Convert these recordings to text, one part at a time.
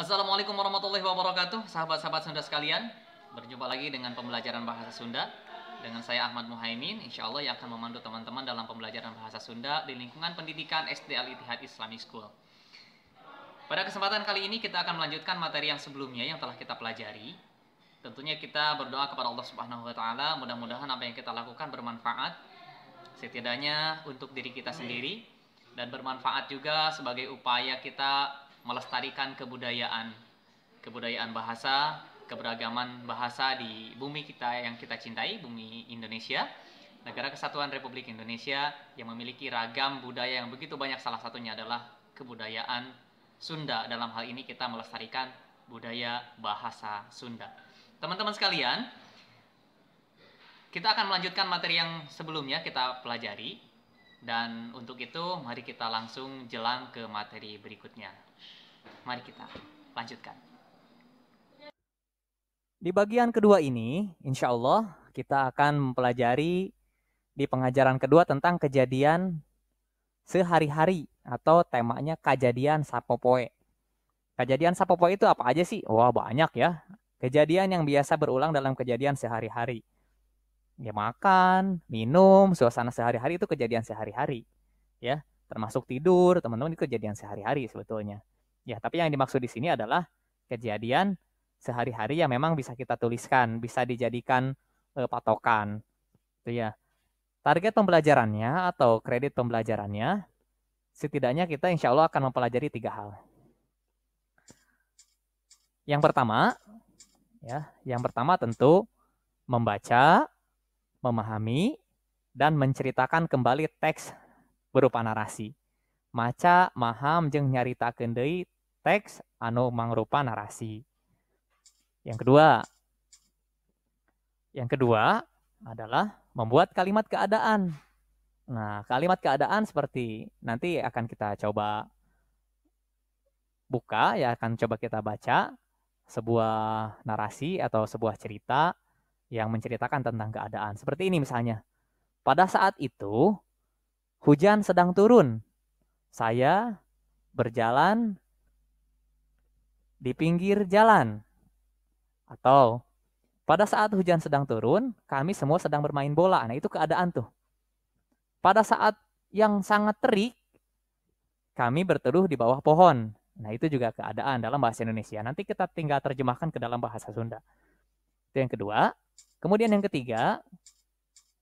Assalamualaikum warahmatullahi wabarakatuh, sahabat-sahabat Sunda sekalian. Berjumpa lagi dengan pembelajaran bahasa Sunda dengan saya Ahmad Muhaimin, insya Allah yang akan memandu teman-teman dalam pembelajaran bahasa Sunda di lingkungan pendidikan SD Al-Ittihad Islamic School. Pada kesempatan kali ini kita akan melanjutkan materi yang sebelumnya yang telah kita pelajari. Tentunya kita berdoa kepada Allah Subhanahu wa taala, mudah-mudahan apa yang kita lakukan bermanfaat setidaknya untuk diri kita sendiri dan bermanfaat juga sebagai upaya kita melestarikan kebudayaan bahasa, keberagaman bahasa di bumi kita yang kita cintai, bumi Indonesia, negara kesatuan Republik Indonesia yang memiliki ragam budaya yang begitu banyak. Salah satunya adalah kebudayaan Sunda. Dalam hal ini kita melestarikan budaya bahasa Sunda. Teman-teman sekalian, kita akan melanjutkan materi yang sebelumnya kita pelajari. Dan untuk itu mari kita langsung jelang ke materi berikutnya. Mari kita lanjutkan. Di bagian kedua ini, insya Allah kita akan mempelajari di pengajaran kedua tentang kejadian sehari-hari atau temanya kejadian sapopoe. Kejadian sapopoe itu apa aja sih? Wah, banyak ya. Kejadian yang biasa berulang dalam kejadian sehari-hari. Ya makan, minum, suasana sehari-hari itu kejadian sehari-hari. Ya, termasuk tidur, teman-teman itu kejadian sehari-hari sebetulnya. Ya, tapi yang dimaksud di sini adalah kejadian sehari-hari yang memang bisa kita tuliskan, bisa dijadikan patokan. Itu ya. Target pembelajarannya atau kredit pembelajarannya, setidaknya kita insya Allah akan mempelajari 3 hal. Yang pertama tentu membaca, memahami, dan menceritakan kembali teks berupa narasi. Maca, maham, jeung nyaritakeun deui teks anu mangrupa narasi. Yang kedua adalah membuat kalimat keadaan. Nah, kalimat keadaan seperti nanti akan kita coba buka, ya akan coba kita baca sebuah narasi atau sebuah cerita yang menceritakan tentang keadaan. Seperti ini misalnya. Pada saat itu, hujan sedang turun. Saya berjalan di pinggir jalan. Atau, pada saat hujan sedang turun, kami semua sedang bermain bola. Nah, itu keadaan tuh. Pada saat yang sangat terik, kami berteduh di bawah pohon. Nah, itu juga keadaan dalam bahasa Indonesia. Nanti kita tinggal terjemahkan ke dalam bahasa Sunda. Itu yang kedua. Kemudian yang ketiga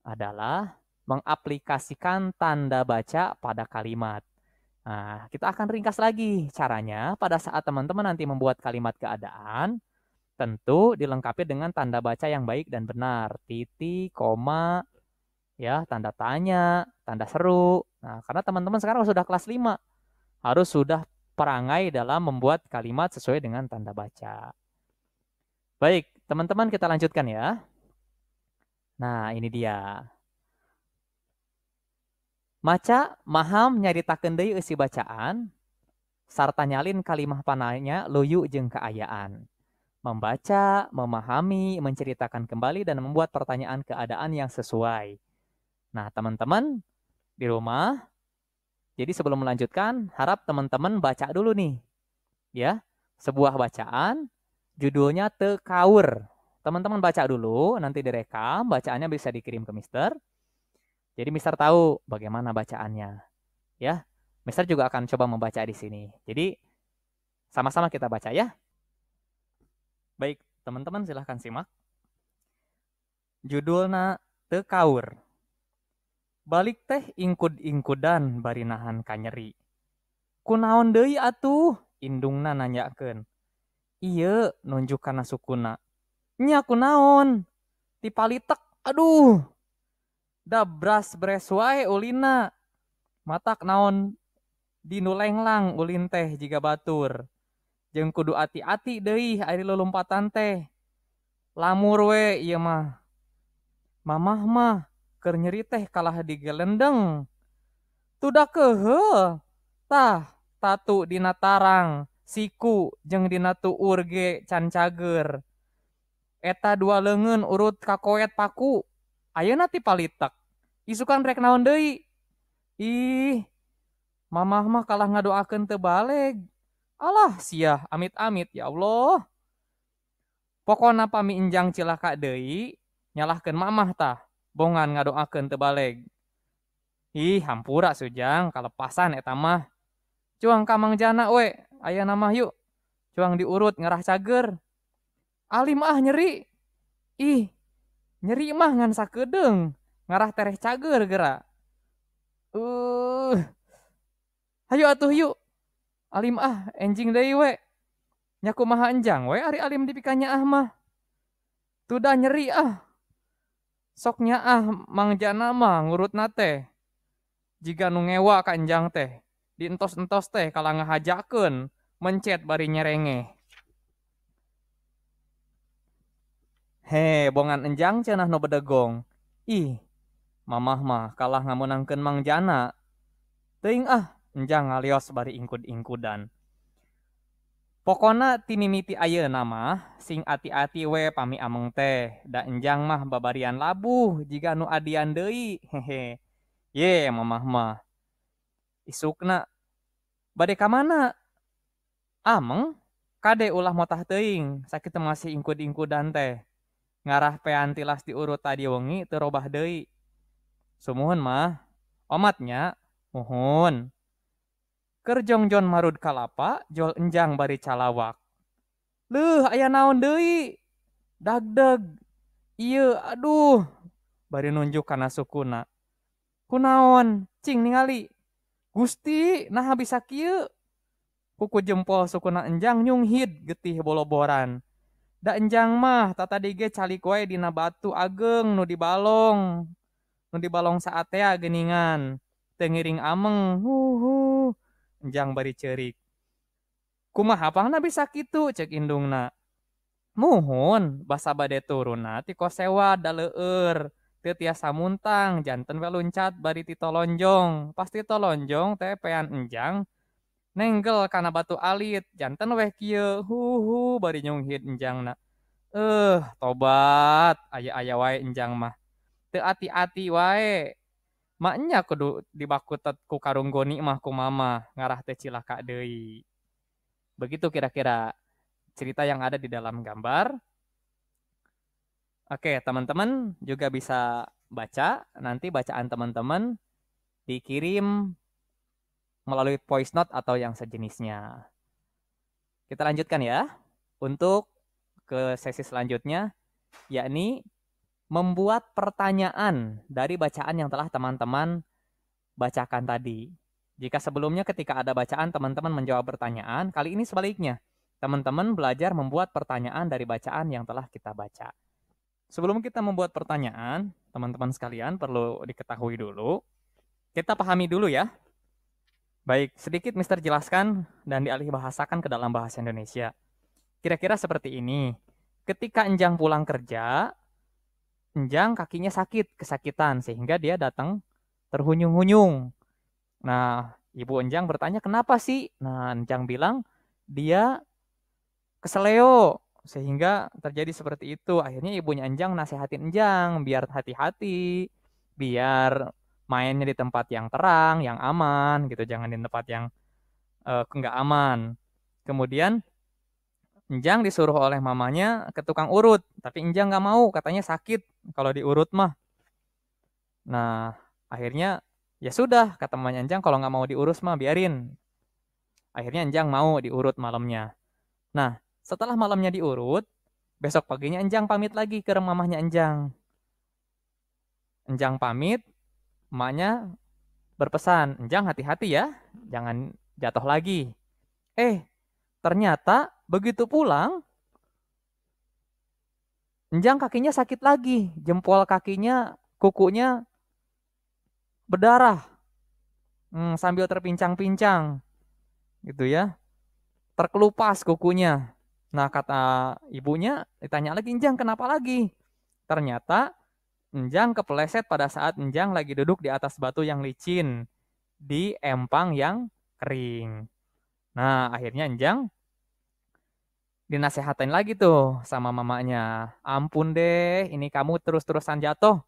adalah mengaplikasikan tanda baca pada kalimat. Nah, kita akan ringkas lagi caranya pada saat teman-teman nanti membuat kalimat keadaan, tentu dilengkapi dengan tanda baca yang baik dan benar. Titik, koma, ya, tanda tanya, tanda seru. Nah, karena teman-teman sekarang sudah kelas 5, harus sudah perangai dalam membuat kalimat sesuai dengan tanda baca. Baik, teman-teman kita lanjutkan ya. Nah, ini dia. Maca, maham, nyaritakeun deui isi bacaan, sarta nyalin kalimah pananya luyu jeung keayaan. Membaca, memahami, menceritakan kembali, dan membuat pertanyaan keadaan yang sesuai. Nah, teman-teman di rumah, jadi sebelum melanjutkan, harap teman-teman baca dulu nih. Ya, sebuah bacaan, judulnya Teu Kaur. Teman-teman baca dulu, nanti direkam, bacaannya bisa dikirim ke Mister. Jadi Mister tahu bagaimana bacaannya. Ya, Mister juga akan coba membaca di sini. Jadi sama-sama kita baca ya. Baik, teman-teman silahkan simak. Judulna Teu Kaur. Balik teh ingkud-ingkudan bari nahan kanyeri. Kunaon deui atuh? Indungna nanyakeun. Ieu nunjuk kana sukuna. Nya kunaon? Ti palitek. Aduh. Dabras beres wae ulina. Matak naon dinu lenglang ulin teh jiga batur. Jeung kudu ati-ati deui ari lulumpatan teh. Lamur we ieu mah. Mamah mah keur nyeri teh kalah digelendeng. Tudak keuheuh. Tah, tatu dina tarang, siku jeung dina tuur ge can cager. Eta 2 leungeun urut kakoet paku. Ayeuna ti palitek. Isukan rek naon deui? Ih, mamah mah kalah ngadoakeun teu baleg. Alah sia, amit-amit ya Allah. Pokona pami enjang cilaka deui, nyalahkeun mamah tah. Bongan ngadoakeun teu baleg. Ih, hampura Sujang, kalepasan eta mah. Cuang ka Mang Jana we, aya nama yuk. Cuang diurut ngerah cager. Alim ah nyeri. Ih, nyeri mah ngan sakedeung. Ngarah tereh cager geura. Hayu atuh yuk. Alim ah, enjing deui we. Nya kumaha enjang we ari alim dipikanya ah mah. Tudah nyeri ah. Soknya ah Mang Jana mah ngurutna teh. Jiga nu ngewa ka enjang teh. Dientos-entos teh kala ngahajakeun mencet bari nyerenge. He, bongan enjang cenah nu bedegong. Ih, mamah mah kalah ngamunangkeun Mang Jana. Teuing ah, enjang ngalios bari ingkud-ingkudan. Pokona ti mimiti ayeuna mah sing ati-ati we pami ameng teh. Da enjang mah babarian labuh jiga nu adian deui. Hehe. Ye, mamah mah. Isukna bade ka mana? Ameng kade ulah motah teuing sakit masih ingkud-ingkudan teh. Ngarah pean tilas diurut tadi wengi teu robah deui. Sumuhun mah, omatnya, muhun. Keur jongjon marud kalapa, jol enjang bari calawak. Leuh, aya naon deui? Dagdeg. Ieu, aduh. Bari nunjuk kana sukuna. Kunaon? Cing ningali. Gusti, nah bisa kieu? Kuku jempol sukuna enjang nyunghid getih boloboran. Da enjang mah tata dige calik wae dina batu ageng nu dibalong. Nu dibalong saatea geuningan. Teu ngiring ameng. Enjang bari ceurik. Kumaha pangna bisa kitu cek indungna. Muhun basa bade turunna ti kosewa da leueur. Teu tiasa muntang janten we luncat bari ti tolonjong. Pasti tolonjong teh pean enjang nenggel kana batu alit janten weh kieu bari nyunghid enjangna. Tobat aya-aya wae enjang mah. Teu ati-ati wae. Maknya kudu dibakutet ku karung goni mah ku mama ngarah teh cilaka deui. Begitu kira-kira cerita yang ada di dalam gambar. Oke, teman-teman juga bisa baca. Nanti bacaan teman-teman dikirim melalui voice note atau yang sejenisnya. Kita lanjutkan ya. Untuk ke sesi selanjutnya, yakni membuat pertanyaan dari bacaan yang telah teman-teman bacakan tadi. Jika sebelumnya ketika ada bacaan teman-teman menjawab pertanyaan, kali ini sebaliknya. Teman-teman belajar membuat pertanyaan dari bacaan yang telah kita baca. Sebelum kita membuat pertanyaan, teman-teman sekalian perlu diketahui dulu. Kita pahami dulu ya. Baik, sedikit Mister jelaskan dan dialih bahasakan ke dalam bahasa Indonesia. Kira-kira seperti ini. Ketika Enjang pulang kerja, Enjang kakinya sakit, kesakitan, sehingga dia datang terhunyung-hunyung. Nah, Ibu Enjang bertanya, kenapa sih? Nah, Enjang bilang, dia keseleo, sehingga terjadi seperti itu. Akhirnya ibunya Enjang nasehatin Enjang, biar hati-hati, biar mainnya di tempat yang terang, yang aman, gitu. Jangan di tempat yang nggak aman. Kemudian Enjang disuruh oleh mamanya ke tukang urut, tapi Enjang nggak mau, katanya sakit kalau diurut mah. Nah, akhirnya ya sudah, kata mamanya Enjang, kalau nggak mau diurus mah biarin. Akhirnya Enjang mau diurut malamnya. Nah, setelah malamnya diurut, besok paginya Enjang pamit lagi ke mamahnya Enjang. Enjang pamit, emaknya berpesan, Enjang hati-hati ya, jangan jatuh lagi. Ternyata begitu pulang, Enjang kakinya sakit lagi, jempol kakinya, kukunya berdarah, sambil terpincang-pincang, gitu ya, terkelupas kukunya. Nah, kata ibunya, ditanya lagi, Enjang kenapa lagi? Ternyata Enjang kepeleset pada saat Enjang lagi duduk di atas batu yang licin, di empang yang kering. Nah, akhirnya Enjang dinasehatin lagi tuh sama mamanya. Ampun deh, ini kamu terus-terusan jatuh.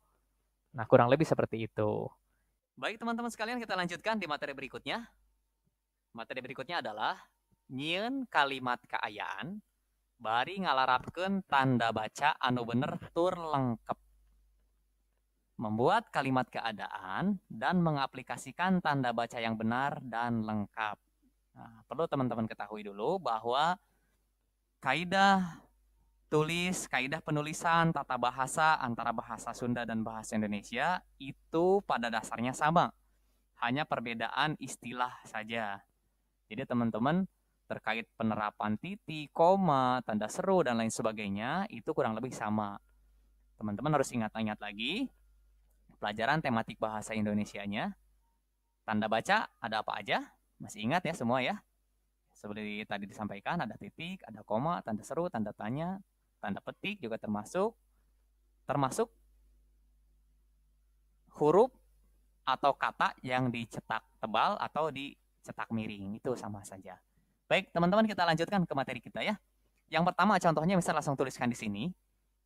Nah, kurang lebih seperti itu. Baik teman-teman sekalian, kita lanjutkan di materi berikutnya. Materi berikutnya adalah nyieun kalimat kaayaan bari ngalarapkeun tanda baca anu bener tur lengkep. Membuat kalimat keadaan dan mengaplikasikan tanda baca yang benar dan lengkap. Nah, perlu teman-teman ketahui dulu bahwa kaidah tulis, kaidah penulisan tata bahasa antara bahasa Sunda dan bahasa Indonesia itu pada dasarnya sama. Hanya perbedaan istilah saja. Jadi teman-teman terkait penerapan titik, koma, tanda seru, dan lain sebagainya itu kurang lebih sama. Teman-teman harus ingat-ingat lagi pelajaran tematik bahasa Indonesianya. Tanda baca ada apa aja? Masih ingat ya semua ya? Seperti tadi disampaikan, ada titik, ada koma, tanda seru, tanda tanya, tanda petik juga termasuk huruf atau kata yang dicetak tebal atau dicetak miring. Itu sama saja. Baik, teman-teman, kita lanjutkan ke materi kita ya. Yang pertama contohnya bisa langsung tuliskan di sini.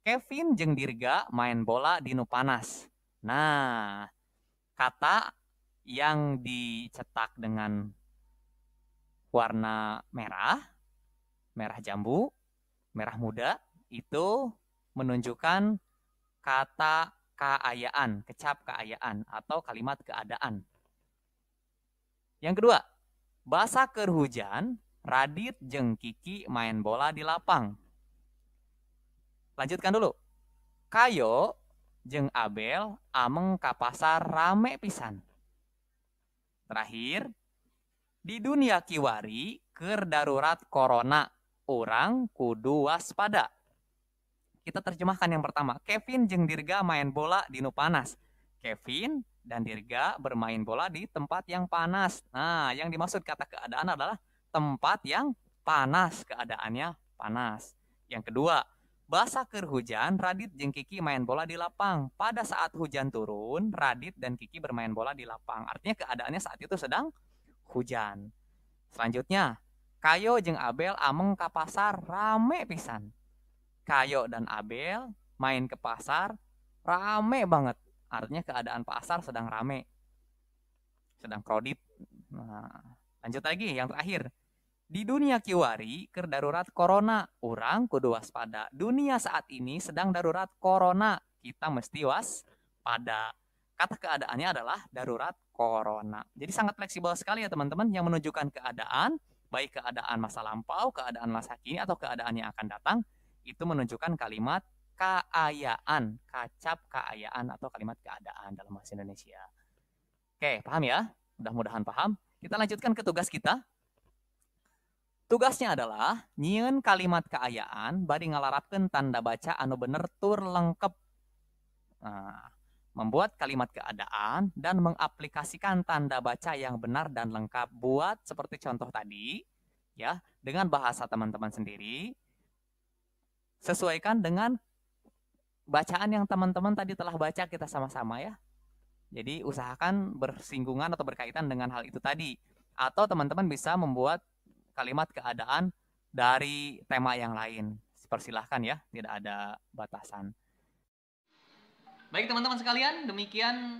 Kevin jeung Dirga main bola di nu panas. Nah, kata yang dicetak dengan warna merah, merah jambu, merah muda, itu menunjukkan kata keayaan, kecap keayaan, atau kalimat keadaan. Yang kedua, basa keur hujan, Radit jeung Kiki main bola di lapang. Lanjutkan dulu. Kayo jeung Abel ameng ka pasar rame pisan. Terakhir, di dunia kiwari keur darurat corona, orang kudu waspada. Kita terjemahkan yang pertama. Kevin jeung Dirga main bola di nu panas. Kevin dan Dirga bermain bola di tempat yang panas. Nah, yang dimaksud kata keadaan adalah tempat yang panas, keadaannya panas. Yang kedua, basa keur hujan, Radit jeung Kiki main bola di lapang. Pada saat hujan turun, Radit dan Kiki bermain bola di lapang. Artinya keadaannya saat itu sedang hujan. Selanjutnya, Kayo jeung Abel ameng ka pasar rame pisan. Kayo dan Abel main ke pasar rame banget. Artinya keadaan pasar sedang rame. Sedang kredit. Nah, lanjut lagi yang terakhir. Di dunia kiwari keur darurat corona, orang kudu waspada. Dunia saat ini sedang darurat corona, kita mesti waspada. Kata keadaannya adalah darurat corona. Jadi sangat fleksibel sekali ya teman-teman yang menunjukkan keadaan, baik keadaan masa lampau, keadaan masa kini, atau keadaan yang akan datang, itu menunjukkan kalimat keayaan, kacap keayaan, atau kalimat keadaan dalam bahasa Indonesia. Oke, paham ya? Mudah-mudahan paham. Kita lanjutkan ke tugas kita. Tugasnya adalah nyieun kalimat keayaan bari ngalarapkeun tanda baca anu bener tur lengkep. Nah, membuat kalimat keadaan dan mengaplikasikan tanda baca yang benar dan lengkap. Buat seperti contoh tadi ya, dengan bahasa teman-teman sendiri. Sesuaikan dengan bacaan yang teman-teman tadi telah baca kita sama-sama ya. Jadi usahakan bersinggungan atau berkaitan dengan hal itu tadi. Atau teman-teman bisa membuat kalimat keadaan dari tema yang lain. Persilahkan ya, tidak ada batasan. Baik teman-teman sekalian, demikian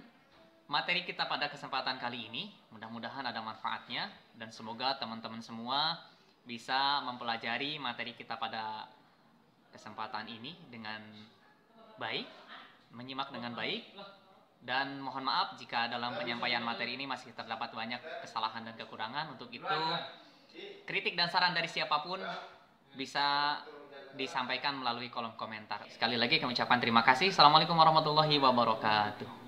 materi kita pada kesempatan kali ini. Mudah-mudahan ada manfaatnya dan semoga teman-teman semua bisa mempelajari materi kita pada kesempatan ini dengan baik, menyimak dengan baik. Dan mohon maaf jika dalam penyampaian materi ini masih terdapat banyak kesalahan dan kekurangan. Untuk itu, kritik dan saran dari siapapun bisa disampaikan melalui kolom komentar. Sekali lagi kami ucapkan terima kasih. Assalamualaikum warahmatullahi wabarakatuh.